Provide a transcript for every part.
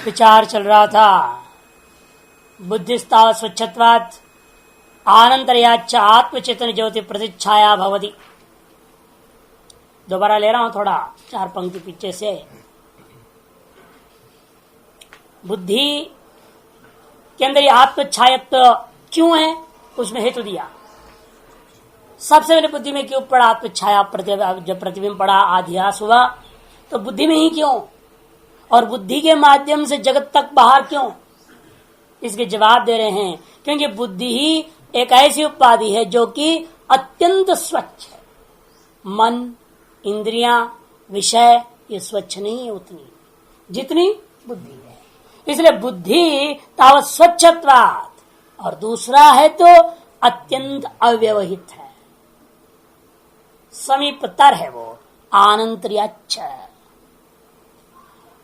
विचार चल रहा था। बुद्धिस्ताव स्वच्छत्वात् आनंतर्याच्च आत्मचेतन ज्योति प्रतिच्छाया भवति। दोबारा ले रहा हूं थोड़ा, 4 पंक्ति पीछे से। बुद्धि के अंदर ये आत्मछायत्व क्यों है, उसमें हेतु दिया। सबसे पहले बुद्धि में क्यों पड़ा आत्मछाया, जब प्रतिबिंब पड़ा, आध्यास हुआ, तो बुद्धि में ही क्यों, और बुद्धि के माध्यम से जगत तक बाहर क्यों, इसके जवाब दे रहे हैं। क्योंकि बुद्धि ही एक ऐसी उपाधि है जो कि अत्यंत स्वच्छ है। मन, इंद्रियां, विषय ये स्वच्छ नहीं है उतनी जितनी बुद्धि है। इसलिए बुद्धि तावत स्वच्छत्वात्, और दूसरा है तो अत्यंत अव्यवहित है, समीपतर है वो, आनंतर्याच्च।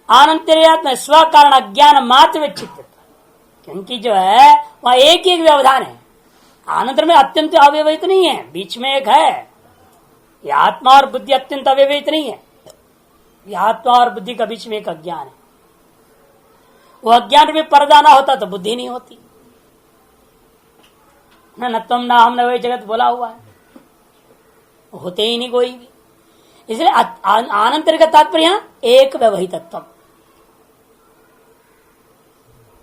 आनंतर्यात में स्व कारण अज्ञान मात्र विचित्त, क्योंकि जो है वह एक ही एक व्यवधान है। आनंतर में अत्यंत अव्यवहित नहीं है, बीच में एक है। यह आत्मा और बुद्धि अत्यंत अव्यवहित नहीं है, यह आत्मा और बुद्धि का बीच में एक अज्ञान है। वो अज्ञान में पर्दा ना होता तो बुद्धि नहीं होती। न तुम ना हम न वही जगत बोला हुआ है, होते ही नहीं कोई भी। इसलिए आनंतर का तात्पर्य यहां एक व्यवहितत्व,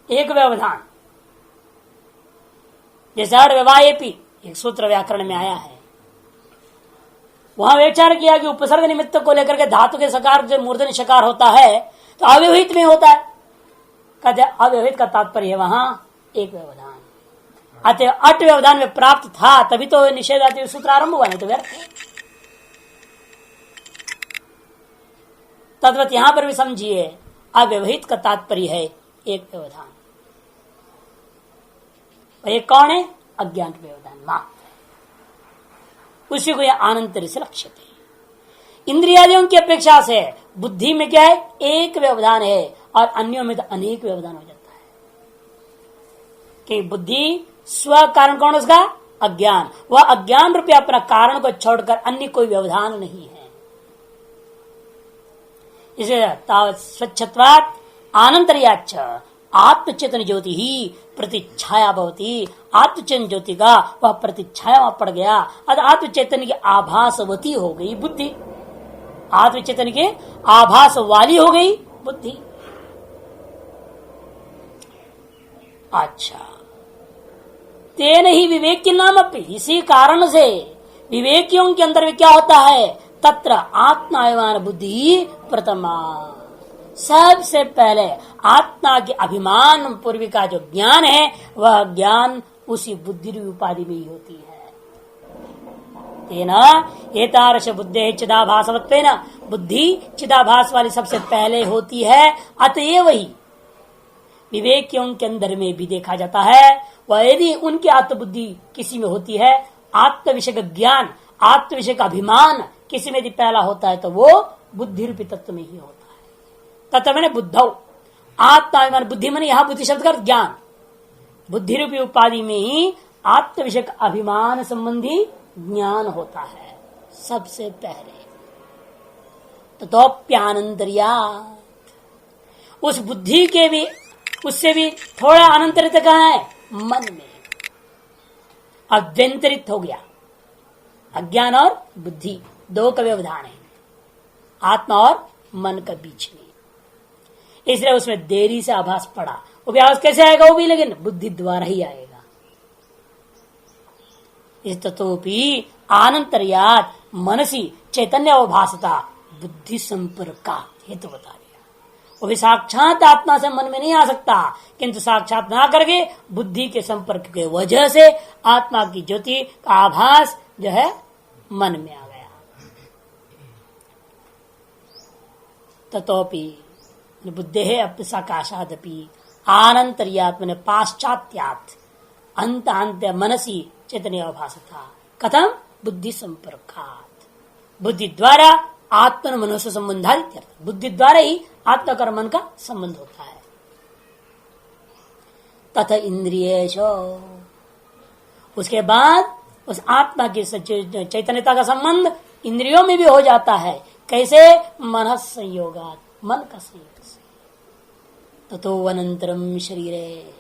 एक व्यवधान। जैसे अव्यवायेपि एक सूत्र व्याकरण में आया है, वहां विचार किया कि उपसर्ग निमित्त को लेकर के धातु के सकार जो मूर्धन्य शकार होता है तो अव्यवहित में होता है। कहते अव्यवहित का तात्पर्य है वहां एक व्यवधान। अतः अट व्यवधान में प्राप्त था तभी तो निषेधादि सूत्र आरंभ हुआ, नहीं तो व्यर्थ है। तद्वत यहां पर भी समझिए, अव्यवहित का तात्पर्य है एक व्यवधान। एक कौन है? अज्ञान व्यवधान मात्र, उसी को यह आनंतर से लक्ष्य है। इंद्रियादियों की अपेक्षा से बुद्धि में क्या है? एक व्यवधान है, और अन्यों में तो अनेक व्यवधान हो जाता है। कि बुद्धि स्व कारण कौन उसका? अज्ञान। वह अज्ञान रूपी अपना कारण को छोड़कर अन्य कोई व्यवधान नहीं है। इसे स्वच्छत्वात् आनंतर्याच्च आत्मचेतन ज्योति ही प्रतिच्छाया भवती। आत्मचेतन ज्योति का वह प्रतिच्छाया पड़ गया, अतः आत्मचेतन की आभासवती हो गई बुद्धि, आत्मचेतन के आभास वाली हो गई बुद्धि। अच्छा, तेन ही विवेक के नाम अपनी, इसी कारण से विवेकियों के अंदर क्या होता है? तत्र आत्माभिमान बुद्धि प्रथमा, सबसे पहले आत्मा के अभिमान पूर्वी का जो ज्ञान है वह ज्ञान उसी बुद्धि उपाधि में ही होती है। तेना एतादृश बुद्धि चिदाभासवत्वेन, बुद्धि चिदाभास वाली सबसे पहले होती है। अतएव ही विवेकियों के अंदर में भी देखा जाता है, वह यदि उनकी आत्मबुद्धि किसी में होती है, आत्म विषय का ज्ञान, आत्म विषय का अभिमान किसी में यदि पहला होता है तो वो बुद्धि रूपी तत्व में ही होता है। तत्व मैंने बुद्धौ, आत्माभिमान बुद्धि मैंने यहां बुद्धि शब्द का ज्ञान, बुद्धि रूपी उपाधि में ही आत्म विषय का अभिमान संबंधी ज्ञान होता है सबसे पहले। ततोप्यानंतर्यात्, उस बुद्धि के भी उससे भी थोड़ा अनंतरित कहां है? मन में अभ्यंतरित हो गया। अज्ञान और बुद्धि दो का व्यवधान है आत्मा और मन के बीच में, इसलिए उसमें देरी से आभास पड़ा। वो भी आभास कैसे आएगा? वो भी लेकिन बुद्धि द्वारा ही आएगा। इस ततोपि आनंतर्यात् मनसी चैतन्य अवभासता बुद्धि संपर्क हेतु बता दिया। वो भी साक्षात आत्मा से मन में नहीं आ सकता, किंतु साक्षात ना करके बुद्धि के संपर्क के वजह से आत्मा की ज्योति का आभास जो है मन में आ गया। ततोपि बुद्धे है अपसाकाशादपि आनंतर्यात्मने पाश्चात्यात् अंत अंत मनसी चैतन्य अवभासता कथम बुद्धि संपर्कात्, बुद्धि द्वारा आत्मन मनुष्य संबंधादित्यर्थ, बुद्धि द्वारा ही आत्मा और मन का संबंध होता है। तथा इंद्रियेषु, उसके बाद उस आत्मा की चैतन्यता का संबंध इंद्रियों में भी हो जाता है। कैसे? मन संयोगात्, मन का संयोग से। ततो अनंतरम शरीर,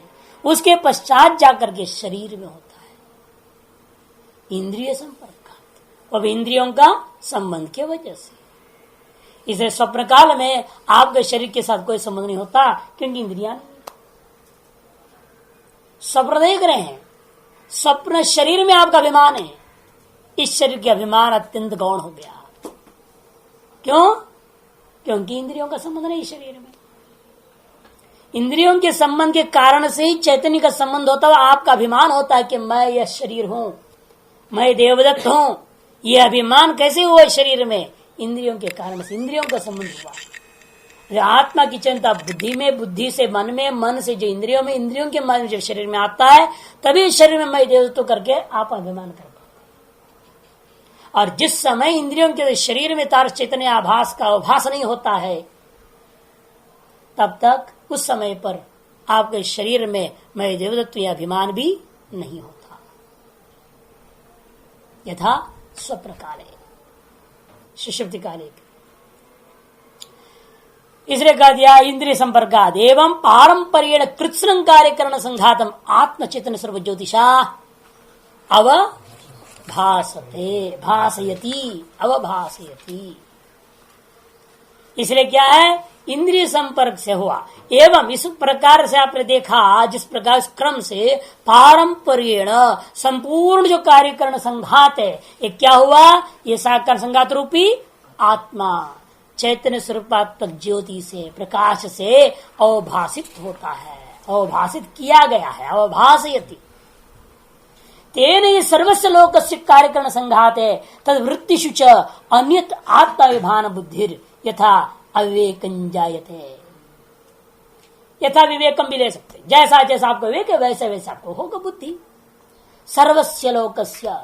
उसके पश्चात जाकर के शरीर में होता है इंद्रिय संपर्क, अब इंद्रियों का संबंध के वजह से। इसे स्वप्न काल में आपके शरीर के साथ कोई संबंध नहीं होता, क्योंकि इंद्रियां स्वप्न देख रहे हैं, स्वप्न शरीर में आपका अभिमान है, इस शरीर के अभिमान अत्यंत गौण हो गया। क्यों? क्योंकि इंद्रियों का संबंध नहीं शरीर में। इंद्रियों के संबंध के कारण से ही चैतन्य का संबंध होता है, आपका अभिमान होता है कि मैं यह शरीर हूं, मैं देवदत्त हूं। यह अभिमान कैसे हुआ शरीर में? इंद्रियों के कारण से, इंद्रियों का संबंध हुआ। आत्मा की चिंता बुद्धि में, बुद्धि से मन में, मन से जो इंद्रियों में, इंद्रियों के मन जब शरीर में आता है, तभी शरीर में मैं देवदत्त करके आप अभिमान कर। और जिस समय इंद्रियों के शरीर में तार चैतन्य आभास का आभास नहीं होता है, तब तक उस समय पर आपके शरीर में मैं देवदत्त या अभिमान भी नहीं होता। यथा स्वप्न काले, सुषुप्ति काले। इसलिए कह दिया इंद्रिय संपर्काद एवं पारंपरिक कृत्स्नं कार्यकरण संघातम आत्मचेतन सर्व ज्योतिषा भासते भासयति अवभासयति। इसलिए क्या है? इंद्रिय संपर्क से हुआ। एवं इस प्रकार से आपने देखा, जिस प्रकार क्रम से पारंपरिक संपूर्ण जो कार्यकरण संघात है, ये क्या हुआ? ये साकार संघात रूपी आत्मा चैतन्य स्वरूपात्मक ज्योति से, प्रकाश से अवभाषित होता है, अवभाषित किया गया है, अवभासयति। तेन ये सर्वस्व लोकस्य कार्यकरण संघात है तद वृत्तिषु च अन्यत आत्माभिमान बुद्धिर यथा अविवेकं जायते। यथा विवेकम भी ले सकते, जैसा जैसा आपको विवेक है वैसे वैसे आपको होगा बुद्धि। सर्वस्य लोकस्य,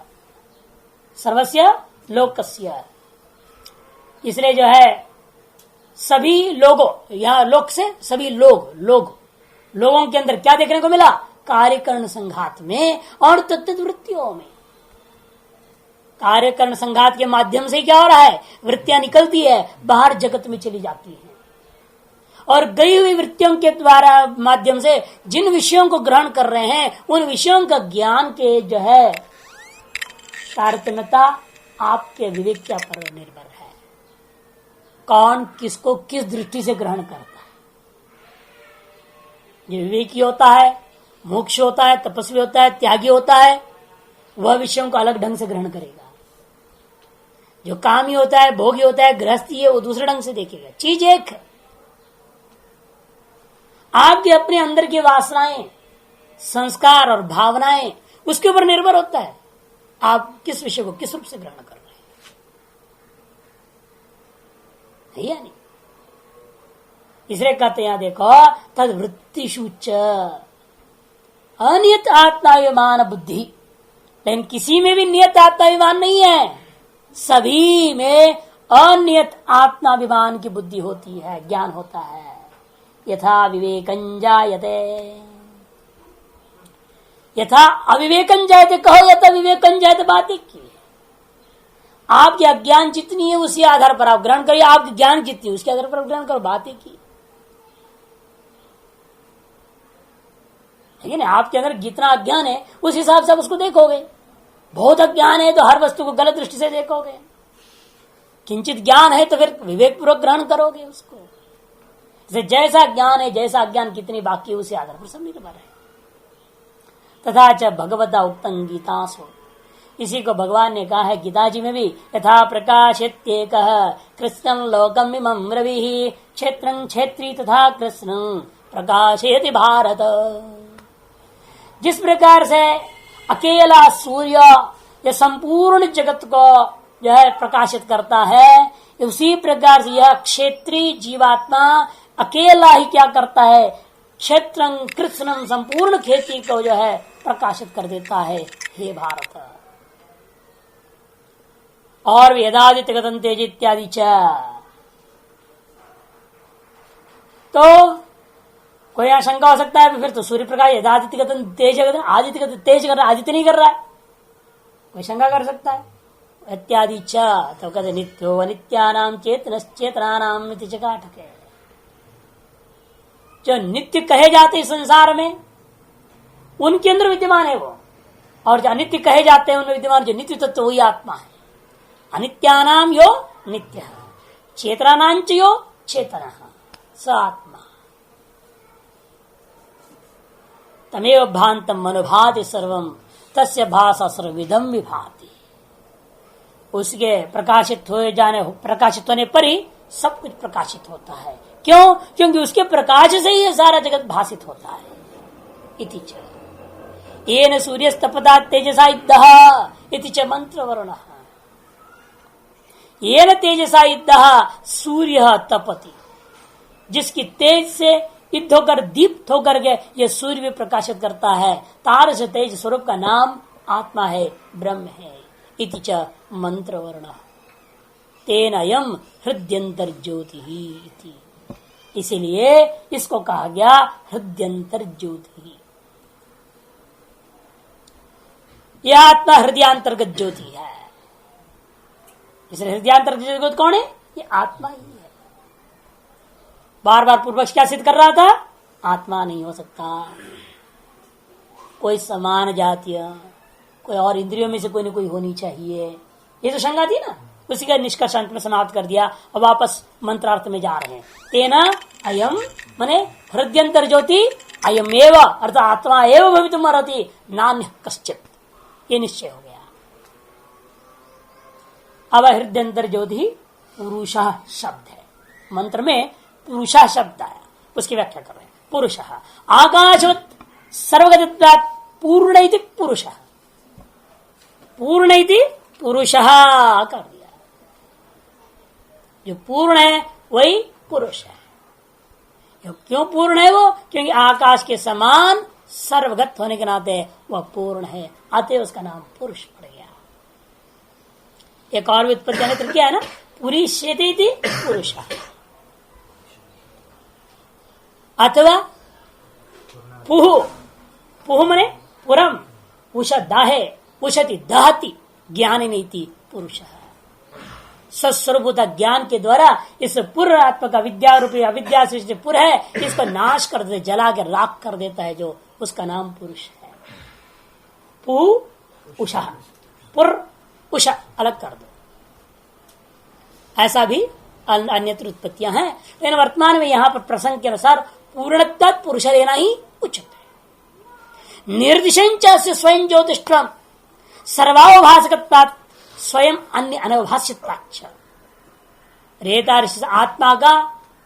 सर्वस्य लोकस्य, इसलिए जो है सभी लोगों, यहां लोक से सभी लोगों के अंदर क्या देखने को मिला? कार्यकरण संघात में और तत्त वृत्तियों में। कार्यकरण संघात के माध्यम से क्या हो रहा है? वृत्तियां निकलती है, बाहर जगत में चली जाती है, और गई हुई वृत्तियों के द्वारा माध्यम से जिन विषयों को ग्रहण कर रहे हैं, उन विषयों का ज्ञान के जो है तारतम्यता आपके विवेक के पर निर्भर है। कौन किसको किस दृष्टि से ग्रहण करता है। जो विवेकी होता है, मोक्ष होता है, तपस्वी होता है, त्यागी होता है, वह विषयों को अलग ढंग से ग्रहण करेगा। जो कामी होता है, भोगी होता है, गृहस्थी है, वो दूसरे ढंग से देखेगा। चीज एक है। आपके अपने अंदर की वासनाएं, संस्कार और भावनाएं, उसके ऊपर निर्भर होता है आप किस विषय को किस रूप से ग्रहण कर रहे हैं, या नहीं? इसलिए कहते हैं, देखो तद वृत्तिषु च अनियत आत्माभिमान बुद्धि। लेकिन किसी में भी नियत आत्माभिमान नहीं है, सभी में अनियत आत्माभिमान की बुद्धि होती है, ज्ञान होता है। यथा विवेकं जायते, यथा अविवेकं जायते कहो, यथा विवेकं जायते, बात एक की। आपकी अज्ञान जितनी है उसी आधार पर आप ग्रहण करिए, आपकी ज्ञान जितनी है उसके आधार पर ग्रहण करो, बात एक की। ठीक है, आपके अंदर जितना अज्ञान है उस हिसाब से आप उसको देखोगे। बहुत अज्ञान है तो हर वस्तु को गलत दृष्टि से देखोगे, किंचित ज्ञान है तो फिर विवेक पूर्वक ग्रहण करोगे उसको। जैसा ज्ञान है, जैसा अज्ञान कितनी बाकी है, उसी आधार पर सब निर्भर है। तथा च भगवता उत्तम गीतासु, इसी को भगवान ने कहा है गीता जी में भी, यथा प्रकाशित्येकः कृष्णं लोकम् इमं रविः क्षेत्रं क्षेत्री तथा कृष्णं प्रकाशयति भारत। जिस प्रकार से अकेला सूर्य यह संपूर्ण जगत को जो है प्रकाशित करता है, उसी प्रकार से यह क्षेत्रीय जीवात्मा अकेला ही क्या करता है? क्षेत्रं कृष्णं, संपूर्ण खेती को जो है प्रकाशित कर देता है। हे भारत, और यदादित्य गतं तेज इत्यादि च। तो कोई आशंका हो सकता है फिर तो सूर्य प्रकाश यदादित्य गतं तेज, आदित्य गतं तेज कर रहा है, आदित्य नहीं कर रहा है, कोई शंका कर सकता है। इत्यादि च, तो कहते नित्यो अनित्यानां चेतनश्चेतनानां इति च काटके। जो नित्य कहे जाते हैं संसार में उनके अंदर विद्यमान है वो, और जो अनित्य कहे जाते हैं उनमें विद्यमान जो नित्य तत्व वही आत्मा है। अनित्यानाम यो नित्य, चेतनानांच यो चेतन, स आत्मा। तमेव भांतम मनुभाति सर्वम तस्य भाषा सर्वविधम विभाति। उसके प्रकाशित होने पर ही सब कुछ प्रकाशित होता है। क्यों? क्योंकि उसके प्रकाश से ही सारा जगत भाषित होता है। इति च येन सूर्यस्तपदा तेजसा इद्धः इति च मंत्रवर्णः। येन तेजसा इद्धः सूर्य तपति, जिसकी तेज से युद्ध होकर दीप्त होकर के यह सूर्य भी प्रकाशित करता है। तार से तेज स्वरूप का नाम आत्मा है, ब्रह्म है। इति च मंत्रवर्ण तेन अयम हृदयंतर ज्योति ही। इसीलिए इसको कहा गया हृदयंतर ज्योति। यह आत्मा हृदयांतर्गत ज्योति है। इसलिए हृदयांतर्गत ज्योति कौन है? ये आत्मा ही है। बार बार पूर्वज क्या सिद्ध कर रहा था? आत्मा नहीं हो सकता। कोई समान जातीय, कोई और इंद्रियों में से कोई न कोई होनी चाहिए, ये तो शंका थी ना। उसी का निष्कर्ष अंत में समाप्त कर दिया। अब वापस मंत्रार्थ में जा रहे हैं। तेना अयम माने हृदयंतर ज्योति अयम एव अर्थात आत्मा एव भवितुम अर्हति नान्य कश्चित, ये निश्चय हो गया। अब हृदयंतर ज्योति पुरुषः शब्द है। मंत्र में पुरुषः शब्द आया, उसकी व्याख्या कर रहे हैं। पुरुषः आकाशवत् सर्वगतत्वात् पूर्ण इति पुरुषः, पूर्ण इति पुरुषः कर दिया। जो पूर्ण है वही पुरुष है। क्यों पूर्ण है वो? क्योंकि आकाश के समान सर्वगत होने के नाते वह पूर्ण है, अतः उसका नाम पुरुष पड़ गया। एक और व्युत्पत्ति नेत्र क्या है ना, पुरी शेती पुरुष अथवा पुहु, पुहु मने पुरम, उषा दाहे उषति दहति ज्ञानिनीति पुरुष। सस्वरूप ज्ञान के द्वारा इस पूर्ण आत्मा का विद्या रूपी अविद्या से पुर है, इसको नाश कर दे, जला के राख कर देता है, जो उसका नाम पुरुष है। पु उषा, पुर उषा अलग कर दो। ऐसा भी अन्यत्र उत्पत्तियां हैं, लेकिन वर्तमान में यहां पर प्रसंग के अनुसार पूर्णतः पुरुष लेना ही उचित है। निर्दिशंच स्वयं ज्योतिष्ठम सर्वावभासकत्वात् स्वयं अन्य अनवभाष्यत्वाच्च। रेता आत्मा का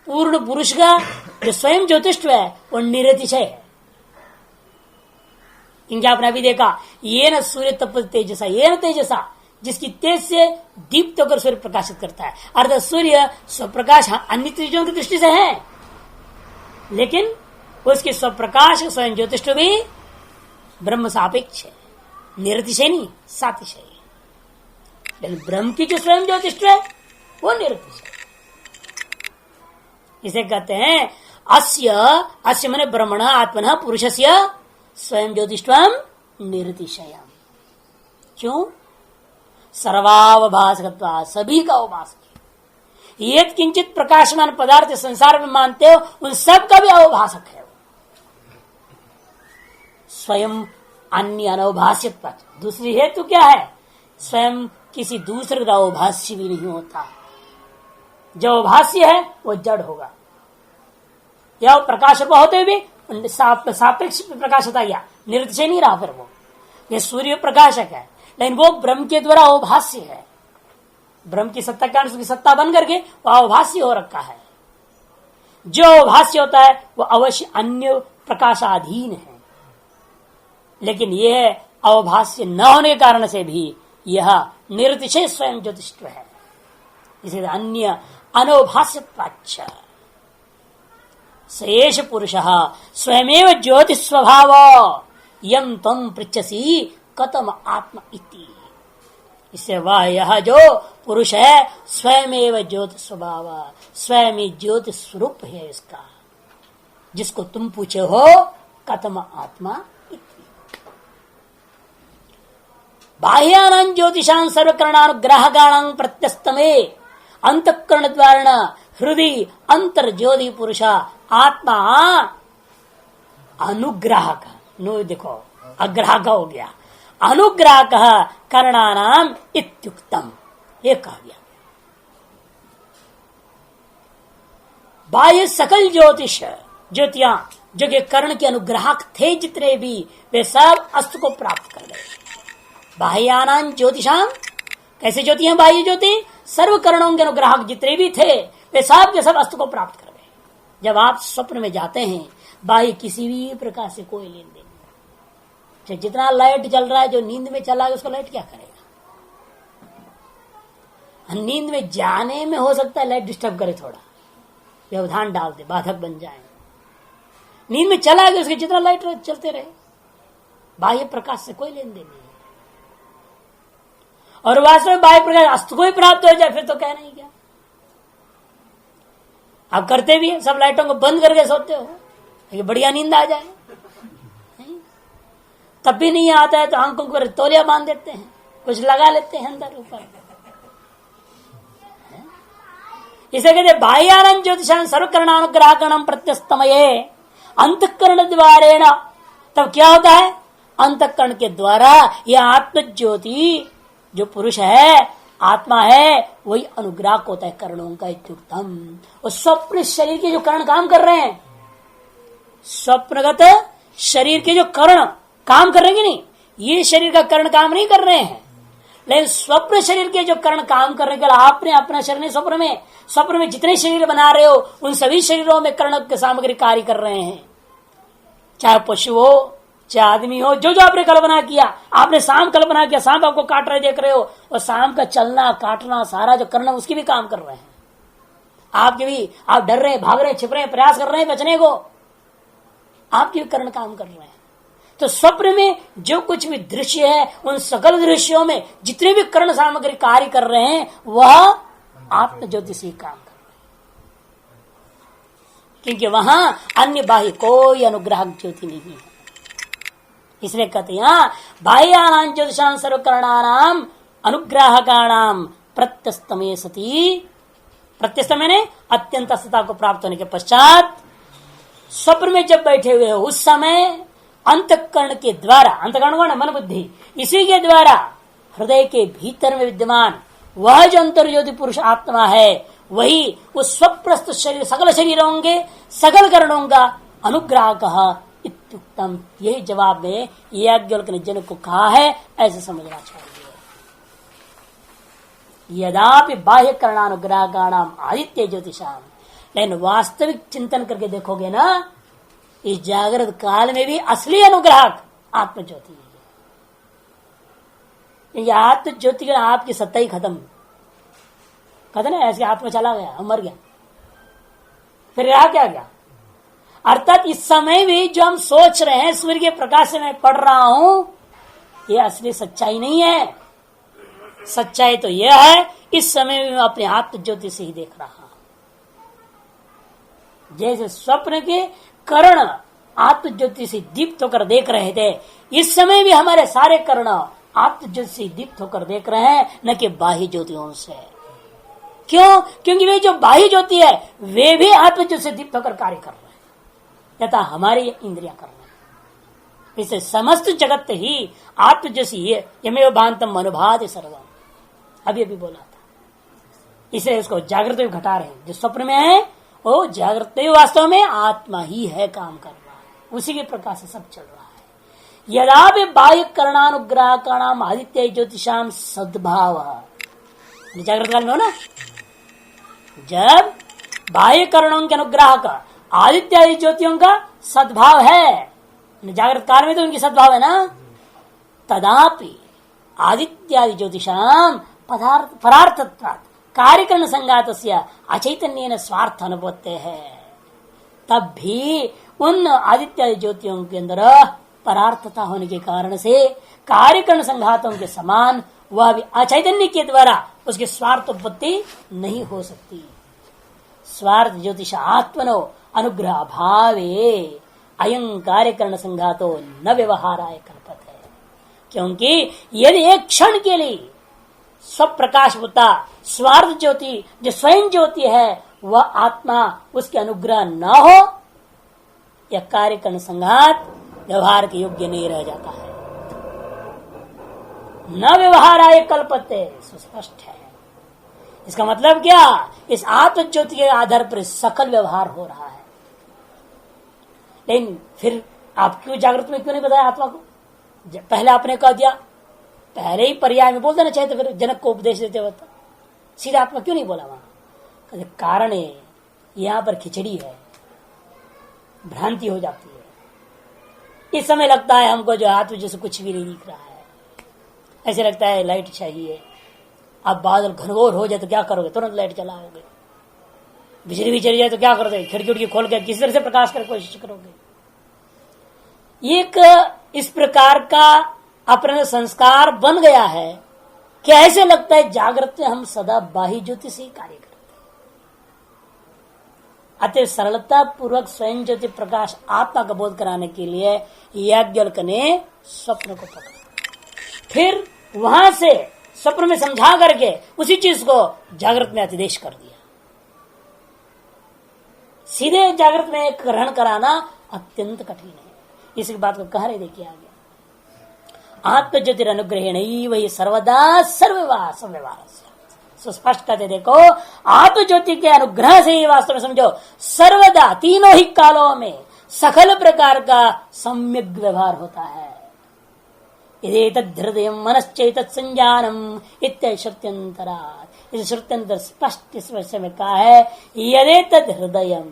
पूर्ण पुरुष का जो स्वयं ज्योतिष्व है वो निरतिशय है। क्योंकि आपने अभी देखा ये न सूर्य तप तेजसा, ये न तेजसा, जिसकी तेज से दीप्त होकर सूर्य प्रकाशित करता है। अर्थात सूर्य स्वप्रकाश अन्य चीजों की दृष्टि से है, लेकिन उसके स्वप्रकाश स्वयं ज्योतिष्व भी ब्रह्म सापेक्ष है, निरतिशय नहीं सातिशय। लेकिन ब्रह्म की जो स्वयं ज्योतिष्व है वो निरतिशय। इसे कहते हैं अस्य, अस्य मने ब्रह्मण आत्मन पुरुषस्य स्वयं ज्योतिष्वम निरतिशयम। क्यों? सर्वावभासकत्वा, सभी का अवभाषक। ये किंचित प्रकाशमान पदार्थ संसार में मानते हो उन सब का भी अवभाषक है। स्वयं अन्य अनवभाष्यत्व। दूसरी हेतु क्या है? स्वयं किसी दूसरे का अवभाष्य भी नहीं होता। जो अवभाष्य है वो जड़ होगा, या प्रकाश होते हुए सापेक्ष प्रकाशता या निरतिशय नहीं रहा। फिर वो ये सूर्य प्रकाशक है, लेकिन वो ब्रह्म के द्वारा अवभाष्य है। ब्रह्म की सत्ता कारण उसकी सत्ता बन करके वो अवभाष्य हो रखा है। जो अवभाष्य होता है वो अवश्य अन्य प्रकाशाधीन है, लेकिन यह अवभाष्य न होने के कारण से भी यह निरतिशय स्वयं ज्योतिष्व है। इसे अन्य अनवभाष्यत्वाच्च शेष पुरुष स्वयमेव ज्योतिष स्वभाव यम तम पृच्छसी कतम आत्मा इति। इससे वह यह जो पुरुष है स्वयमेव ज्योतिष स्वभाव, स्वयं ज्योतिष स्वरूप है इसका, जिसको तुम पूछे हो कतम आत्मा इति। बाह्यानां ज्योतिषां सर्वकरणानुग्राहकाणां प्रत्यस्तमे अंतःकरण द्वारा हृदय अंतर ज्योति पुरुष आत्मा अनुग्राहक, नो देखो अग्राहक हो गया, अनुग्राहक करणानाम इत्युक्तम, ये कहा गया। बाह्य सकल ज्योतिष ज्योतियां जो कि कर्ण के अनुग्राहक थे जितने भी, वे सब अस्त को प्राप्त कर गए। बाह्यानां ज्योतिषाम, कैसे ज्योति हैं बाह्य ज्योति? सर्व कर्णों के अनुग्राहक जितने भी थे वे सब के सब अस्त को प्राप्त कर गए। जब आप स्वप्न में जाते हैं, बाह्य किसी भी प्रकार से कोई लेन देन नहीं। जितना लाइट जल रहा है, जो नींद में चला है उसको लाइट क्या करेगा? नींद में जाने में हो सकता है लाइट डिस्टर्ब करे, थोड़ा व्यवधान डाल दे, बाधक बन जाए। नींद में चला गया, उसके जितना लाइट चलते रहे, बाह्य प्रकाश से कोई लेन देन नहीं है। और वास्तव में बाह्य प्रकाश अस्त को ही प्राप्त हो जाए फिर तो कहना ही क्या। आप करते भी है, सब लाइटों को बंद करके सोते हो, ये बढ़िया नींद आ जाए, तब भी नहीं आता है तो आंखों को तौलिया बांध देते हैं, कुछ लगा लेते हैं अंदर ऊपर। इसे कहते बाह्यानंद ज्योतिषान सर्वकरणानुग्राहकरणम प्रत्यस्तमये अंतःकरण द्वारेण। तब क्या होता है? अंतःकरण के द्वारा यह आत्म ज्योति जो पुरुष है, आत्मा है, वही अनुग्राहक होता है कर्णों का। इत्युक्तम, वो स्वप्न शरीर के जो कर्ण काम कर रहे हैं, स्वप्नगत शरीर के जो कर्ण काम कर रहे हैं कि नहीं, ये शरीर का कर्ण काम नहीं कर रहे हैं, लेकिन स्वप्न शरीर के जो कर्ण काम करने के लिए आपने अपना शरीर नहीं, स्वप्न में जितने शरीर बना रहे हो उन सभी शरीरों में कर्ण की सामग्री कार्य कर रहे हैं। चाहे पशु हो, चाहे आदमी हो, जो जो आपने कल्पना किया, आपने सांप कल्पना किया, सांप आपको काट रहे देख रहे हो, और सांप का चलना काटना सारा जो करना उसकी भी काम कर रहे हैं। आपके भी, आप डर रहे हैं, भाग रहे हैं, छिप रहे हैं, प्रयास कर रहे हैं बचने को, आपके भी कर्ण काम कर रहे हैं। तो स्वप्न में जो कुछ भी दृश्य है, उन सकल दृश्यों में जितने भी कर्ण सामग्री कार्य कर रहे हैं, वह आत्म ज्योति से काम कर रहे हैं, क्योंकि वहां अन्य बाह्य कोई अनुग्राहक ज्योति नहीं है। इसलिए कहते हैं बाह्यानां ज्योतिषां सर्वकरणानां अनुग्राहकाणां प्रत्यस्तमे सती। प्रत्यस्त मैंने अत्यंत सत्ता को प्राप्त होने के पश्चात स्वप्न में जब बैठे हुए हो उस समय अंतःकरण के द्वारा, अंतःकरण कौन है? मन बुद्धि, इसी के द्वारा हृदय के भीतर में विद्यमान वह जो अंतर ज्योति पुरुष आत्मा है, वही उस स्वप्रस्त शरीर सकल शरीरों के सकल करणों का अनुग्राहक इत्युक्तम। यही जवाब में याज्ञवल्क्य ने जन को कहा है, ऐसे समझना चाहिए। यदापि बाह्य करणानुग्राहकाणाम आदित्य ज्योतिषाम, लेकिन वास्तविक चिंतन करके देखोगे ना, इस जागृत काल में भी असली अनुग्राहक आत्म ज्योति है। ये आत्म ज्योति का आपकी सत्ता ही खत्म, कहते ना ऐसे आत्मा चला गया, मर गया, फिर रहा क्या गया। अर्थात इस समय भी जो हम सोच रहे हैं सूर्य के प्रकाश से मैं पढ़ रहा हूं, ये असली सच्चाई नहीं है। सच्चाई तो यह है इस समय भी मैं अपने आत्म ज्योति से ही देख रहा हूं। जैसे स्वप्न के कर्ण आत्म ज्योति से दीप्त होकर देख रहे थे, इस समय भी हमारे सारे कर्ण आत्म ज्योति से दीप्त होकर देख रहे हैं, न कि बाह्य ज्योतियों से। क्यों? क्योंकि वे जो बाह्य ज्योति है वे भी आत्म ज्योति से दीप्त होकर कार्य कर रहे हैं, तथा हमारी इंद्रियां कर रहे हैं। इससे समस्त जगत ही आत्म ज्योति यमेव भांतम अनुभाति सर्वम, अभी बोला था। इसे उसको जागृत में घटा रहे हैं। जो स्वप्न में है वो जागृत वास्तव में आत्मा ही है, काम कर रहा है, उसी के प्रकाश से सब चल रहा है। यदा भी बाह्य करणानुग्राहकाणाम आदित्य ज्योतिषाम सद्भाव, जागृत काल में हो ना, जब बाह्य करणों के अनुग्राहक आदित्य ज्योतियों का सद्भाव है, जागृत काल में तो उनकी सद्भाव है ना, तदापि आदित्यादि ज्योतिषाम परार्थत्वात् कार्यकरण संघात अचैतन्य स्वार्थ अनुपत्ति है। तब भी उन आदित्य ज्योतियों के अंदर परार्थता होने के कारण से कार्यकरण संघातों के समान वह भी अचैतन्य के द्वारा उसकी स्वार्थ उत्पत्ति नहीं हो सकती। स्वार्थ ज्योतिष आत्मनो अनुग्रह भावे अयं कार्यकरण संघातो न व्यवहाराय कल्पते, क्योंकि यदि एक क्षण के लिए स्वप्रकाश होता, स्वार्थ ज्योति जो स्वयं ज्योति है वह आत्मा उसके अनुग्रह न हो, यह कार्य का अनुसंघात व्यवहार के योग्य नहीं रह जाता है। न व्यवहार आए कल्पते, सुस्पष्ट है। इसका मतलब क्या? इस आत्म ज्योति के आधार पर सकल व्यवहार हो रहा है। लेकिन फिर आप क्यों जागृत में क्यों नहीं बताया आत्मा को? पहले आपने कह दिया, पहले ही पर्याय में बोल देना चाहिए। तो फिर जनक को उपदेश देते वक्त सीधा आत्मा क्यों नहीं बोला वहां? कारण है यहां पर खिचड़ी है, भ्रांति हो जाती है। इस समय लगता है हमको जो आत्मा जैसे कुछ भी नहीं दिख रहा है, ऐसे लगता है लाइट चाहिए। अब बादल घनघोर हो जाए तो क्या करोगे? तुरंत लाइट जलाओगे। बिजली भी चली जाए तो क्या करोगे? खिड़की उड़की खोल के किसी तरह से प्रकाश करने की कोशिश करोगे। एक इस प्रकार का अपना संस्कार बन गया है कि ऐसे लगता है जागृत में हम सदा बाह्य ज्योति से ही कार्य करते हैं। अतः सरलता पूर्वक स्वयं ज्योति प्रकाश आत्मा का बोध कराने के लिए याज्ञवल्क्य ने स्वप्न को पकड़ा, फिर वहां से स्वप्न में समझा करके उसी चीज को जागृत में अतिदेश कर दिया। सीधे जागृत में ग्रहण कराना अत्यंत कठिन है। इसी बात को कह रहे देखिए आगे, आत्मज्योतिर अनुग्रहण वही सर्वदा सर्वव्यवहार सुस्पष्ट कहते देखो, आत्मज्योति के अनुग्रह से ही वास्तव में समझो सर्वदा तीनों ही कालों में सकल प्रकार का सम्यक व्यवहार होता है। हृदय मनश्चेत संज्ञानम इत्यश्रुत्यंतरात्, इस श्रुत्यंतर स्पष्ट इस वर्ष में कहा है, यदेतद हृदय,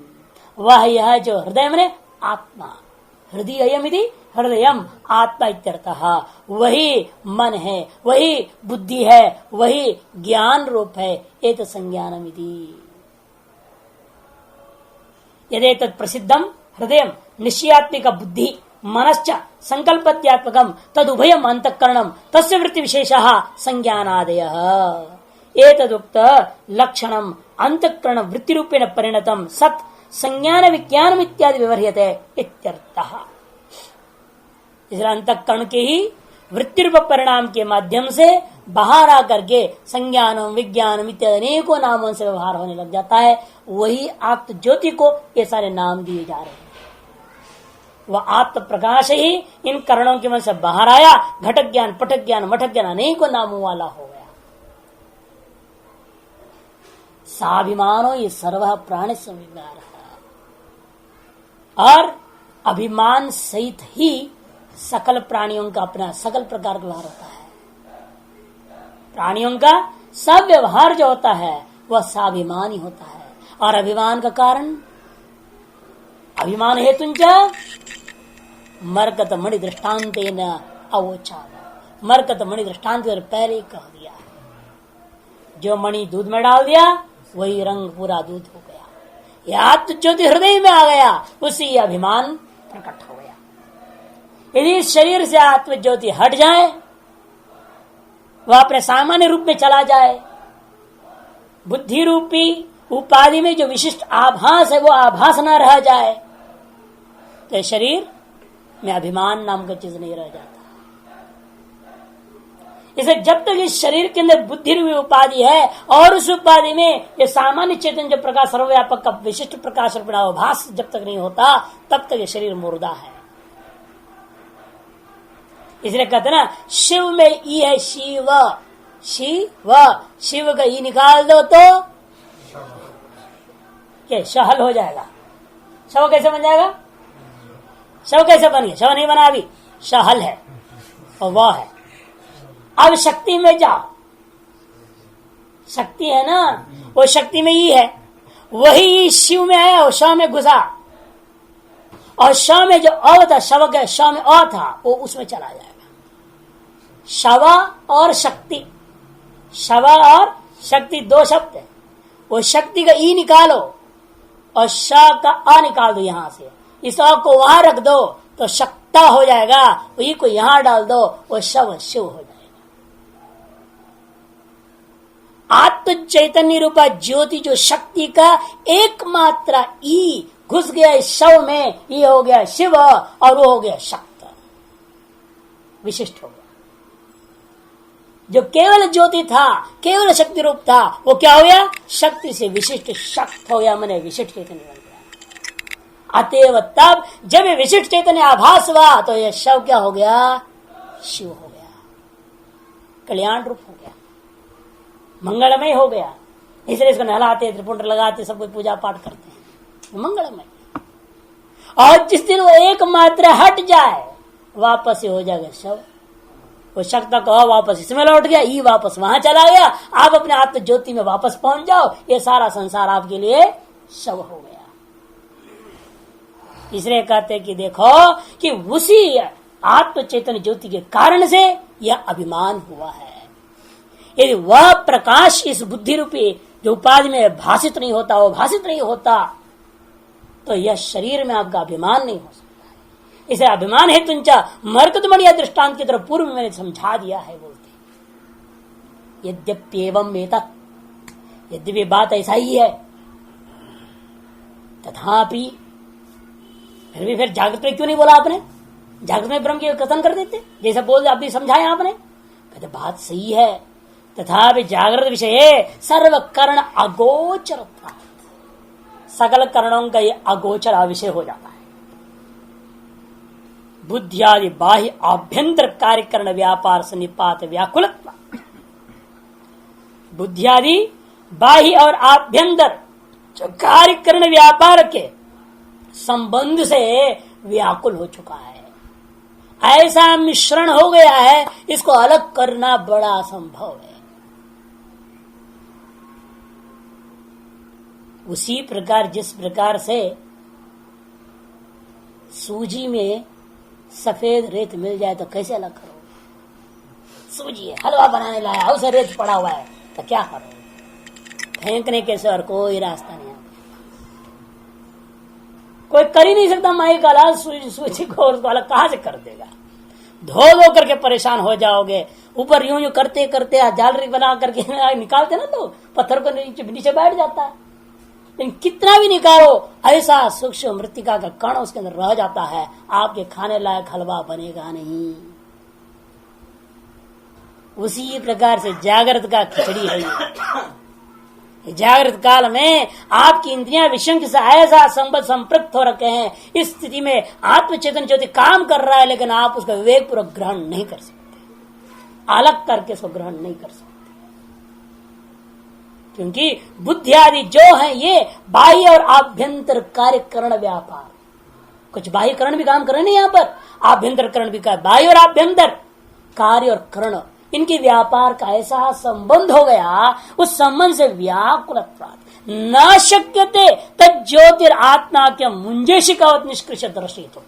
वह यह जो हृदय में आत्मा, हृदयम यदि हृदयम आत्मा इत्यर्थः, वही मन है, वही बुद्धि है, वही ज्ञान रूप है। एत संज्ञानम इति यदेतत् प्रसिद्धम हृदयम निश्चयात्मिक बुद्धि मनश्च संकल्पत्यात्मकम तदुभयम अंतःकरणम तस्य वृत्ति विशेषः संज्ञानादयः। एतदुक्त लक्षणम अंतःकरण वृत्ति रूपेण परिणतम सत् संज्ञान विज्ञान इत्यादि व्यवह्रियते इत्यर्थः। इसलिए अंतःकरण के ही वृत्ति रूप परिणाम के माध्यम से बाहर आकर के संज्ञानम विज्ञानम इत्यादि अनेकों नामों से व्यवहार होने लग जाता है। वही आत्म ज्योति को ये सारे नाम दिए जा रहे हैं। वह आत्म प्रकाश ही इन करणों के मन से बाहर आया, घटक ज्ञान पटक ज्ञान मठक ज्ञान अनेकों नामों वाला हो गया। साभिमानो ये सर्व प्राणी संविज्ञान, और अभिमान सहित ही सकल प्राणियों का अपना सकल प्रकार का व्यवहार होता है। प्राणियों का सब व्यवहार जो होता है वह स्वाभिमान ही होता है। और अभिमान का कारण, अभिमान हेतुंच मरकत मणि दृष्टान्त न अवोचा, मरकत मणि दृष्टान्त पहले कह दिया है। जो मणि दूध में डाल दिया वही रंग पूरा दूध हो गया। यह आत्म ज्योति हृदय में आ गया, उसी अभिमान प्रकट हो गया। यदि शरीर से आत्म ज्योति हट जाए, वह अपने सामान्य रूप में चला जाए, बुद्धि रूपी उपाधि में जो विशिष्ट आभास है वो आभास न रह जाए, तो शरीर में अभिमान नाम का चीज नहीं रह जाता। इसे जब तक इस शरीर के अंदर बुद्धि रूपी उपाधि है और उस उपाधि में ये सामान्य चेतन जो प्रकाश सर्वव्यापक का विशिष्ट प्रकाश रूप आभास जब तक नहीं होता, तब तक ये शरीर मुर्दा है। इसलिए कहते ना, शिव में ई है शिव, शिव शिव का ई निकाल दो तो क्या शहल हो जाएगा। शव कैसे बन जाएगा? शव कैसे बन गया? शव नहीं बना अभी, शहल है और वह है। अब शक्ति में जाओ, शक्ति है ना, वो शक्ति में ही है, वही शिव में है और शव में घुसा, और शव में जो अ था, शव के शव में अ था, वो उसमें चला जाएगा। शव और शक्ति, शव और शक्ति दो शब्द है। वो शक्ति का ई निकालो और श का अ निकाल दो, यहां से इस अ को वहां रख दो तो शक्ता हो जाएगा, वही को यहां डाल दो वो शव शिव हो जाएगा। आत्म चैतन्य रूपा ज्योति जो शक्ति का एकमात्र ई घुस गया इस शव में, ये हो गया शिव और वो हो गया शक्त, विशिष्ट हो गया। जो केवल ज्योति था, केवल शक्ति रूप था, वो क्या हो गया? शक्ति से विशिष्ट शक्त हो गया, मैंने विशिष्ट चैतन्य बन गया। अतएव तब जब ये विशिष्ट चैतन्य आभास हुआ तो यह शव क्या हो गया? शिव हो गया, कल्याण रूप हो गया, मंगलमय हो गया। इसलिए इसको नहलाते, त्रिपुंड लगाते, सब कुछ पूजा पाठ करते हैं, मंगलमय। और जिस दिन वो एक मात्रा हट जाए वापस ही हो जाएगा शव। वो शक्ति कहो वापस इसमें लौट गया, ई वापस वहां चला गया, आप अपने आत्म ज्योति में वापस पहुंच जाओ, ये सारा संसार आपके लिए शव हो गया। इसलिए कहते कि देखो कि उसी आत्म चैतन्य ज्योति के कारण से यह अभिमान हुआ है। यदि वह प्रकाश इस बुद्धि रूपी जो उपाधि में भाषित नहीं होता, वो भाषित नहीं होता, तो यह शरीर में आपका अभिमान नहीं हो सकता है। इसे अभिमान है तुंचा मरकतमणि दृष्टांत की तरफ पूर्व में मैंने समझा दिया है। बोलते यद्यप्येवं एतत्, यद्यपि बात ऐसा ही है, तथापि फिर जागृत में क्यों नहीं बोला आपने? जागृत में ब्रह्म की कथन कर देते, जैसा बोल अभी समझाया आपने। कहते बात सही है, तथापि जागृत विषय सर्व कर्ण अगोचर, सकल करणों का ये अगोचर अविषय हो जाता है। बुद्धियादि बाह्य आभ्यंतर कार्यकरण व्यापार से निपात व्याकुल, बुद्धियादि बाह्य और आभ्यंतर जो कार्यकरण व्यापार के संबंध से व्याकुल हो चुका है, ऐसा मिश्रण हो गया है, इसको अलग करना बड़ा असंभव है। उसी प्रकार जिस प्रकार से सूजी में सफेद रेत मिल जाए तो कैसे अलग करो? सूजी है, हलवा बनाने लाया, उसे रेत पड़ा हुआ है, तो क्या करो? फेंकने के सिवा और कोई रास्ता नहीं। कोई कर ही नहीं सकता माई का लाल सूजी को उसको अलग कहां से कर देगा? धो धो करके परेशान हो जाओगे। ऊपर यूं यूं करते करते जालरी बना करके निकालते ना, तो पत्थर को नीचे बैठ जाता है। लेकिन कितना भी निकालो, ऐसा सूक्ष्म मृत्तिका का कण उसके अंदर रह जाता है, आपके खाने लायक हलवा बनेगा नहीं। उसी प्रकार से जागृत का खिचड़ी है। जागृत काल में आपकी इंद्रियां विषयों से ऐसा संबद्ध संपृक्त हो रखे हैं, इस स्थिति में आत्मचेतन ज्योति काम कर रहा है, लेकिन आप उसका विवेक पूर्वक ग्रहण नहीं कर सकते, अलग करके उसको ग्रहण नहीं कर सकते। क्योंकि बुद्धि आदि जो है ये बाह्य और आभ्यंतर कार्यकरण व्यापार, कुछ बाह्यकरण भी काम कर रहे हैं यहाँ पर, आभ्यंतर करण भी कर, बाह्य और आभ्यंतर कार्य और करण, इनके व्यापार का ऐसा संबंध हो गया, उस संबंध से व्याकुल न शक्यते तद ज्योतिर आत्मा के मुंजेशिकावत निष्कृष दर्शित हो।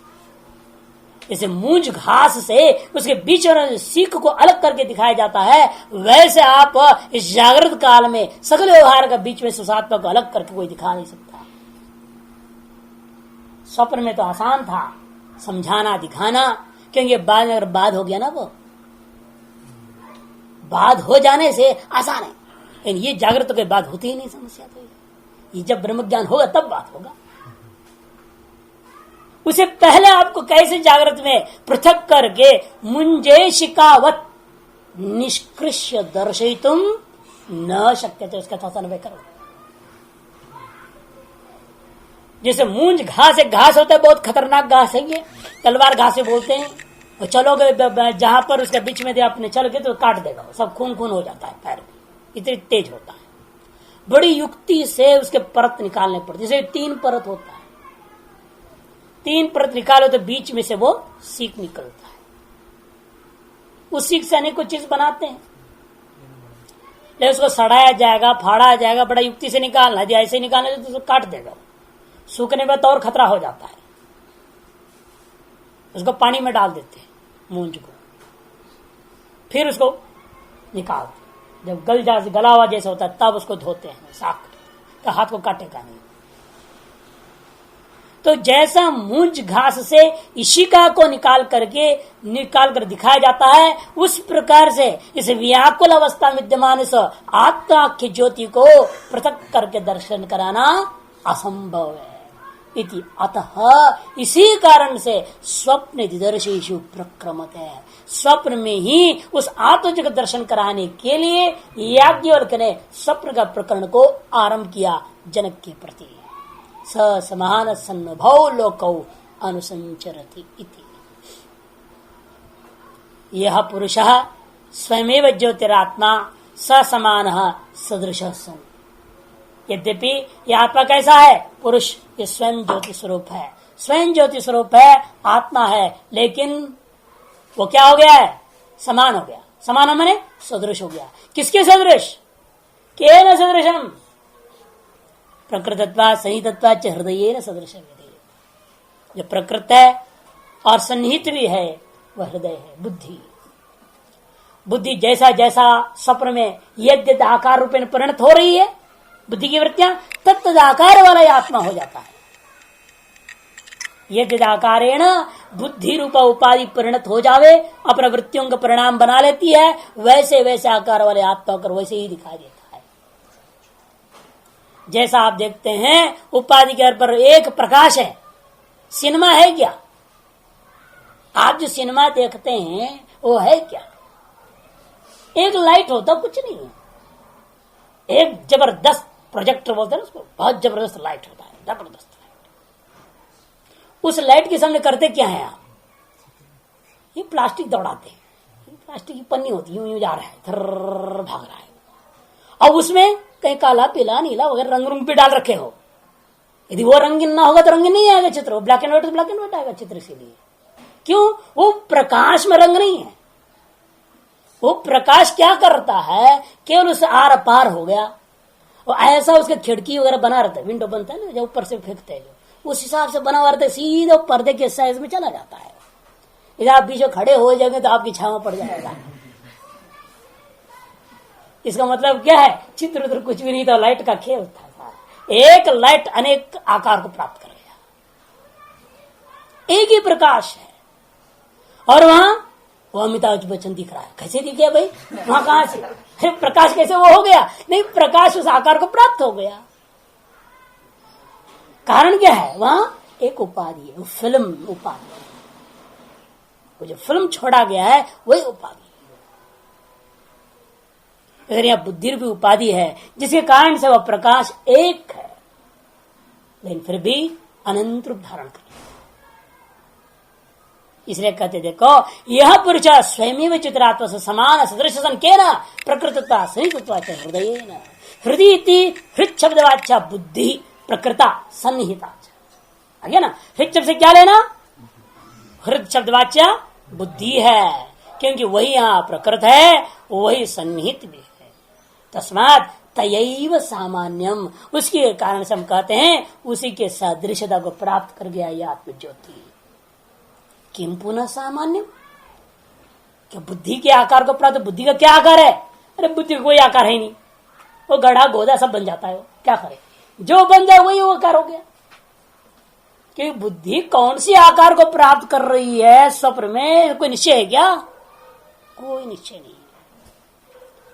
जैसे मूंज घास से उसके बीच और सीख को अलग करके दिखाया जाता है, वैसे आप इस जागृत काल में सकल व्यवहार का बीच में सुसात्मा को अलग करके कोई दिखा नहीं सकता। स्वप्न में तो आसान था समझाना दिखाना, क्योंकि बाद में अगर बाद हो गया ना, वो बाद हो जाने से आसान है, लेकिन ये जागृत के बाद होती ही नहीं समस्या। तो ये जब ब्रह्म ज्ञान होगा तब बात होगा। उसे पहले आपको कैसे जागृत में पृथक करके मुंजेशिकावत निष्कृष्य दर्शयितुम न शक्य थे, उसका तन्वय करो। जैसे मूंज घास, एक घास होता है, बहुत खतरनाक घास है, ये तलवार घास से बोलते हैं। वो चलोगे जहां पर उसके बीच में आपने चल के तो काट देगा, सब खून खून हो जाता है पैर में, इतनी तेज होता है। बड़ी युक्ति से उसके परत निकालने पड़ते, जैसे 3 परत होता है, 3 परत निकालो तो बीच में से वो सीख निकलता है। उस सीख से अनेक कुछ चीज बनाते हैं, लेकिन उसको सड़ाया जाएगा, फाड़ा जाएगा, बड़ा युक्ति से निकालना। यदि ऐसे निकालने तो उसको काट देगा, सूखने में तो और खतरा हो जाता है। उसको पानी में डाल देते हैं मूंज को, फिर उसको निकालते, जब गला हुआ जैसा होता है तब उसको धोते हैं, साफ तो हाथ को काटेगा नहीं। तो जैसा मूंज घास से इशिका को निकाल कर दिखाया जाता है, उस प्रकार से इस व्याकुल अवस्था विद्यमान इस आत्मा की ज्योति को पृथक करके दर्शन कराना असंभव है। इति अतः इसी कारण से स्वप्न दिदर्शेषु प्रक्रमत है। स्वप्न में ही उस आत्मज का दर्शन कराने के लिए याज्ञवल्क्य ने स्वप्न का प्रकरण को आरंभ किया जनक के प्रति। स समान सन्नुभव लोकौ अनुसंचरति इति। यह पुरुषः स्वयमेव ज्योतिरात्मा स समान सदृश सन। यद्यपि यह आत्मा कैसा है? पुरुष, ये स्वयं ज्योति स्वरूप है, स्वयं ज्योति स्वरूप है, आत्मा है, लेकिन वो क्या हो गया है? समान हो गया। समान माने सदृश हो गया। किसके सदृश? केन सदृशम? प्रकृतत्वा सन्निहितत्वा च हृदयेन सदृशम। जो प्रकृत है और सन्निहित भी है वह हृदय है, बुद्धि। बुद्धि जैसा जैसा स्वप्न में यद्यद आकार रूपेण परिणत हो रही है बुद्धि की वृत्तियां, तत्तद आकार वाला आत्मा हो जाता है। यद्यद आकारेण बुद्धि रूपा उपाधि परिणत हो जावे, अपने वृत्तियों का परिणाम बना लेती है, वैसे वैसे आकार वाले आत्मा होकर वैसे ही दिखाई देता है। जैसा आप देखते हैं उपाधि के पर एक प्रकाश है। सिनेमा है क्या? आप जो सिनेमा देखते हैं वो है क्या? एक लाइट होता, कुछ नहीं है। एक जबरदस्त प्रोजेक्टर बोलते हैं उसको, बहुत जबरदस्त लाइट होता है, जबरदस्त लाइट। उस लाइट के सामने करते क्या है आप? ये प्लास्टिक दौड़ाते हैं। प्लास्टिक की पन्नी होती है, यूं जा रहा है, धर्र भाग रहा है। अब उसमें कहीं काला पीला नीला वगैरह रंग रूंग पे डाल रखे हो। यदि वो रंगीन ना होगा तो रंगीन नहीं आएगा चित्र। वो ब्लैक एंड व्हाइट तो ब्लैक एंड व्हाइट आएगा चित्र। इसीलिए क्यों? वो प्रकाश में रंग नहीं है। वो प्रकाश क्या करता है? केवल उससे आर पार हो गया। और ऐसा उसके खिड़की वगैरह बना रहता है, विंडो बनता है ना, जो ऊपर से फेंकते हैं, जो उस हिसाब से बना हुआ रहता है, सीधा पर्दे के साइज में चला जाता है। यदि आप बीच में खड़े हो जाएंगे तो आपकी छांव पड़ जाएगा। इसका मतलब क्या है? चित्र उत्र कुछ भी नहीं था, लाइट का खेल था। एक लाइट अनेक आकार को प्राप्त कर गया। एक ही प्रकाश है और वहां वो अमिताभ बच्चन दिख रहा है। कैसे दिख गया भाई? वहां कहां से? अरे प्रकाश कैसे वो हो गया? नहीं, प्रकाश उस आकार को प्राप्त हो गया। कारण क्या है? वहां एक उपाधि है, वो फिल्म उपाधि है। वो जो फिल्म छोड़ा गया है वही उपाधि है। अगर यह बुद्धि रूपी उपाधि है जिसके कारण से वह प्रकाश एक है, लेकिन फिर भी अनंत रूप धारण कर। इसलिए कहते देखो, यह पुरुष स्वयं चित्रात्मा से समान सदृश सन केन प्रकृतता सन्निहितत्वा हृदयेन। हृदय हृद शब्दवाच्या बुद्धि प्रकृता सन्निहिता। आगे ना, हृद शब्द से क्या लेना? हृद शब्दवाच्या बुद्धि है, क्योंकि वही यहाँ प्रकृत है, वही सन्निहित भी है। तस्मात् तयैव सामान्यम, उसके कारण से हम कहते हैं उसी के सदृशता को प्राप्त कर गया यह आत्मज्योति। किम पुनः सामान्य? क्या बुद्धि के आकार को प्राप्त? बुद्धि का क्या आकार है? अरे बुद्धि का कोई आकार है नहीं, वो गढ़ा गोदा सब बन जाता है। वो क्या करे? जो बन जाए वही वो आकार हो गया। कि बुद्धि कौन सी आकार को प्राप्त कर रही है स्वप्न में, कोई निश्चय है क्या? कोई निश्चय नहीं।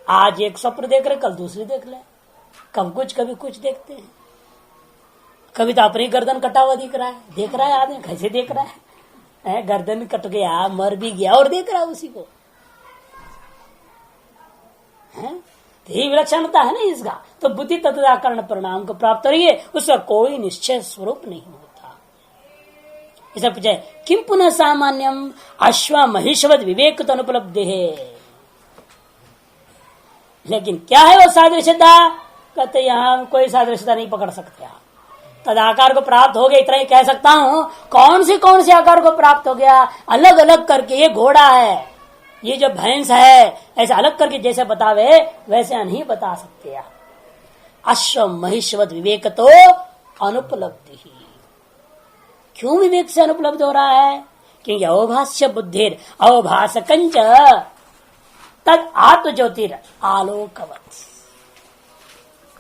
आज एक स्वप्न देख रहे, कल दूसरी देख ले, कभी कुछ देखते हैं। कभी तो अपनी गर्दन कटा हुआ दिख रहा है, देख रहा है आदमी कैसे देख रहा है, गर्दन कट गया, मर भी गया और देख रहा है उसी को। तो यही विलक्षणता है ना इसका। तो बुद्धि तत्व कारण परिणाम को प्राप्त हो रही है, उसका कोई निश्चय स्वरूप नहीं होता। इसे पूछे किम पुनः सामान्यम अश्व महिषवद विवेक तो अनुपलब्धि है। लेकिन क्या है वो सादृश्यता? कहते यहाँ कोई सादृश्यता नहीं पकड़ सकते आप। तद आकार को प्राप्त हो गया, इतना ही कह सकता हूं। कौन से आकार को प्राप्त हो गया? अलग अलग करके, ये घोड़ा है, ये जो भैंस है, ऐसे अलग करके जैसे बतावे वैसे नहीं बता सकते आप। अश्व महिषवद विवेक तो अनुपलब्धि ही। क्यों विवेक से अनुपलब्ध हो रहा है? क्योंकि अवभाष्य बुद्धिर अवभाषकंच तद आत्म ज्योतिर आलोकवत।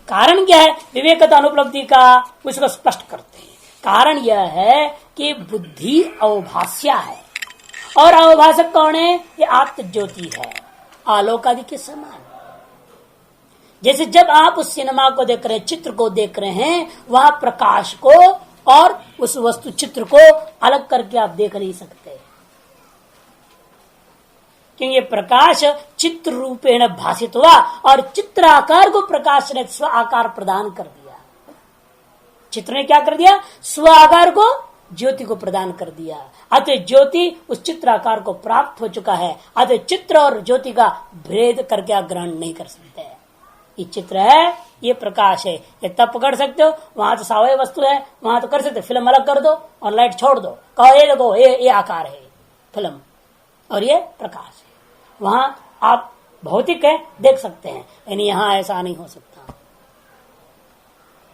कारण क्या है विवेकता अनुपलब्धि का? उसको स्पष्ट करते हैं। कारण यह है कि बुद्धि अवभाष्या है और अवभाषक कौन है? ये आत्म ज्योति है, आलोक आदि के समान। जैसे जब आप उस सिनेमा को देख रहे हैं, चित्र को देख रहे हैं, वहां प्रकाश को और उस वस्तु चित्र को अलग करके आप देख नहीं सकते, क्योंकि प्रकाश चित्र रूपेण भाषित हुआ और चित्र आकार को प्रकाश ने स्व आकार प्रदान कर दिया। चित्र ने क्या कर दिया? स्व आकार को ज्योति को प्रदान कर दिया। अतः ज्योति उस चित्र आकार को प्राप्त हो चुका है। अतः चित्र और ज्योति का भेद करके आप ग्रहण नहीं कर सकते। ये चित्र है, ये प्रकाश है, ये तब पकड़ सकते हो। वहां तो सावयव वस्तु है, वहां तो कर सकते, फिल्म अलग कर दो और लाइट छोड़ दो, कहो ये देखो ये आकार है फिल्म और ये प्रकाश है। वहां आप भौतिक है देख सकते हैं, यानी यहां ऐसा नहीं हो सकता।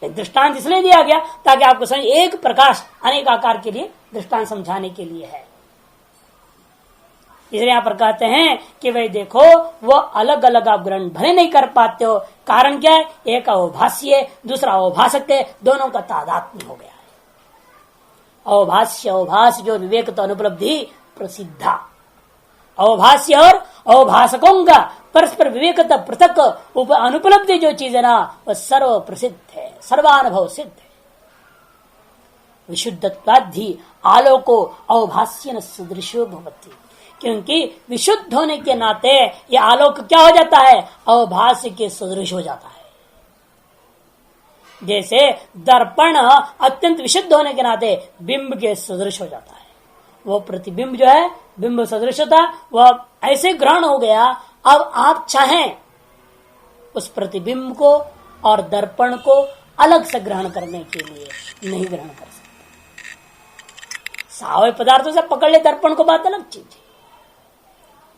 एक दृष्टांत इसलिए दिया गया ताकि आपको समझ, एक प्रकाश अनेक आकार के लिए दृष्टांत समझाने के लिए है। इसलिए यहां पर कहते हैं कि भाई देखो वो अलग अलग आप ग्रहण भले नहीं कर पाते हो। कारण क्या है? एक अवभाष्य है, दूसरा अवभाषक है, दोनों का तादात्म्य हो गया है। अवभाष्य अवभाष जो विवेक तो अनुपलब्धि प्रसिद्धा, अवभाष्य और अवभाषकों का परस्पर विवेकता पृथक अनुपलब्धि जो चीज है ना, वह सर्व प्रसिद्ध है, सर्वानुभव सिद्ध है। विशुद्धत्वाद्धि आलोको अवभाष्य न सदृशो भवति, क्योंकि विशुद्ध होने के नाते ये आलोक क्या हो जाता है? अवभाष्य के सदृश हो जाता है। जैसे दर्पण अत्यंत विशुद्ध होने के नाते बिंब के सदृश हो जाता है। वो प्रतिबिंब जो है बिंब सदृश होता, वह ऐसे ग्रहण हो गया। अब आप चाहें उस प्रतिबिंब को और दर्पण को अलग से ग्रहण करने के लिए नहीं ग्रहण कर सकते। सावयव पदार्थों से पकड़ ले दर्पण को, बात अलग चीज है।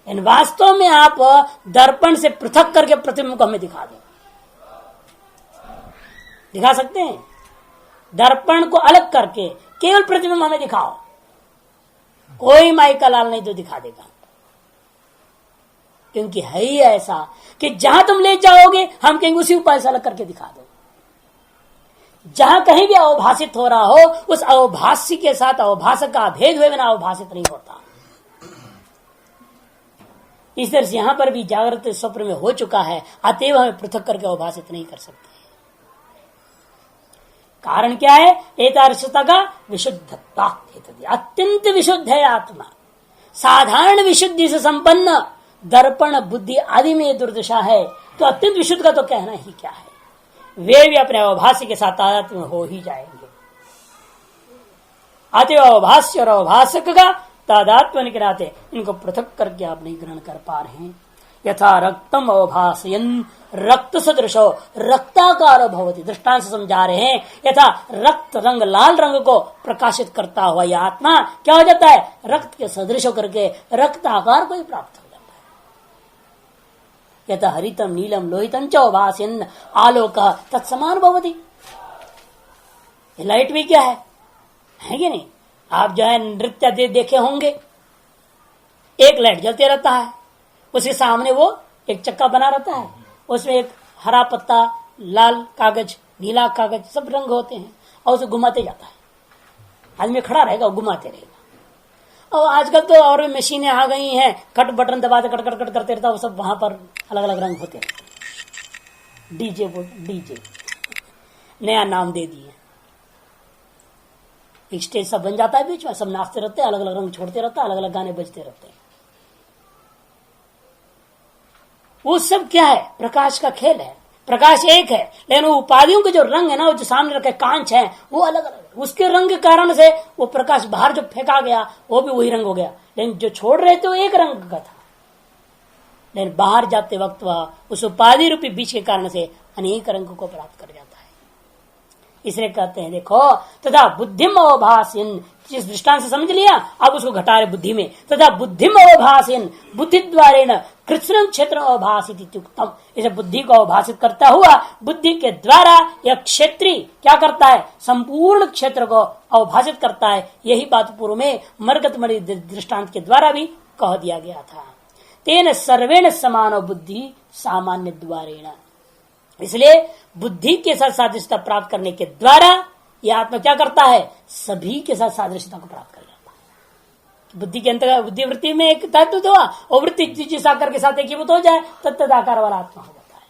इन वास्तव में आप दर्पण से पृथक करके प्रतिबिंब को हमें दिखा दो, दिखा सकते हैं? दर्पण को अलग करके केवल प्रतिबिंब हमें दिखाओ, कोई माई का लाल नहीं तो दिखा देगा। क्योंकि है ही ऐसा कि जहां तुम ले जाओगे हम कहेंगे उसी उपाय से अलग करके दिखा दो। जहां कहीं भी अवभाषित हो रहा हो, उस अवभाष्य के साथ अवभाषक का भेद हुए बिना अवभाषित नहीं होता। इस तरह से यहां पर भी जागृत स्वप्न में हो चुका है, अतएव हमें पृथक करके अवभाषित नहीं कर सकते। कारण क्या है? एतादृशता का विशुद्धता, अत्यंत विशुद्ध है आत्मा। साधारण विशुद्धि से संपन्न दर्पण बुद्धि आदि में दुर्दशा है, तो अत्यंत विशुद्ध का तो कहना ही क्या है। वे भी अपने अवभाष्य के साथ तादात्म्य में हो ही जाएंगे। अतएव अवभाष्य और अवभाषक का तादात्म्य के नाते इनको पृथक करके आप नहीं ग्रहण कर पा रहे हैं। यथा रक्तम अवभाषयन् रक्त सदृशो रक्ताकार भवति, दृष्टांत से समझा रहे हैं। यथा रक्त रंग लाल रंग को प्रकाशित करता हुआ यह आत्मा क्या हो जाता है? रक्त के सदृश करके रक्ताकार को ही प्राप्त हो जाता है। यथा हरितम नीलम लोहितम च अवभाषयन् आलोक तत्समान भवति। लाइट भी क्या है कि नहीं? आप जो है नृत्य देखे होंगे, एक लाइट जलते रहता है, उसके सामने वो एक चक्का बना रहता है, उसमें एक हरा पत्ता, लाल कागज, नीला कागज, सब रंग होते हैं और उसे घुमाते जाता है। आदमी खड़ा रहेगा और घुमाते रहेगा। और आजकल तो और भी मशीनें आ गई हैं, कट बटन दबाते कट कट कट करते रहता है, वो सब वहां पर अलग अलग रंग होते रहते हैं। डीजे नया नाम दे दिए। एक स्टेज सब बन जाता है, बीच में सब नाचते रहते हैं, अलग अलग रंग छोड़ते रहता है, अलग अलग गाने बजते रहते हैं। वो सब क्या है? प्रकाश का खेल है। प्रकाश एक है, लेकिन वो उपाधियों के जो रंग है ना, वो जो सामने रखे कांच है, वो अलग अलग है। उसके रंग के कारण से वो प्रकाश बाहर जो फेंका गया वो भी वही रंग हो गया, लेकिन जो छोड़ रहे थे वो एक रंग का था। लेकिन बाहर जाते वक्त वह उस उपाधि रूपी बीच के कारण से अनेक रंग को प्राप्त कर जाता है। इसलिए कहते हैं देखो, तथा बुद्धिम अवभाषयन्, जिस दृष्टांत से समझ लिया, अब उसको घटा रहे बुद्धि में। तथा बुद्धिम अवभाषयन् बुद्धि द्वारेण कृत्स्नं क्षेत्र अवभाषित इत्युक्तम। इसे बुद्धि को अवभाषित करता हुआ बुद्धि के द्वारा यह क्षेत्री क्या करता है? संपूर्ण क्षेत्र को अवभाषित करता है। यही बात पूर्व में मरगतमणि दृष्टांत के द्वारा भी कह दिया गया था। तेन सर्वेण समानो बुद्धि सामान्य द्वारेण। इसलिए बुद्धि के साथ सादृश्यता प्राप्त करने के द्वारा यह आत्मा क्या करता है? सभी के साथ सादृश्यता को प्राप्त कर जाता है। बुद्धि के अंतर्गत बुद्धि वृत्ति में एक तत्व हुआ और वृत्ति जिस आकार के साथ एकीभूत हो जाए तत्त आकार वाला आत्मा हो जाता है।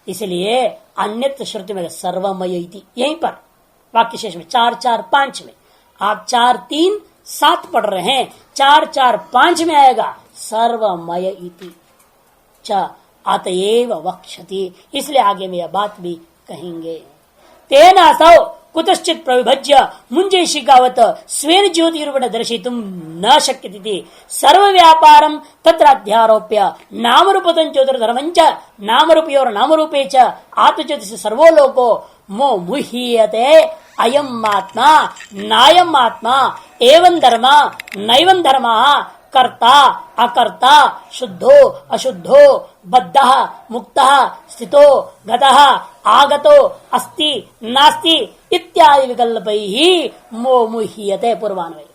इसलिए अन्यत्र श्रुति में सर्वमय इति, यहीं पर वाक्य शेष में 4 4 5 में। आप 4 3 7 पढ़ रहे हैं, 4 4 5 में आएगा सर्वमय इति च अतएव वक्षति। इसलिए आगे में यह बात भी कहेंगे। तेन असौ कुतश्चित प्रविभज्य मुंजैशिकावत स्वेन ज्योतिरूपेण दर्शितुं न शक्यते सर्व व्यापारं तत्र अध्यारोप्य नामरूपतं ज्योतिर्धर्मं च नामरूपयोर नामरूपे च आत्मज्योतिष सर्वो लोको मो मुह्यते अयम् आत्मा नायम् आत्मा एवं धर्म नैवं धर्म कर्ता अकर्ता शुद्धो अशुद्धो बद्धः मुक्तः स्थितो गतः आगतो अस्ति नास्ति इत्यादि विकल्पैः मो मुह्यते। पूर्वान्वय।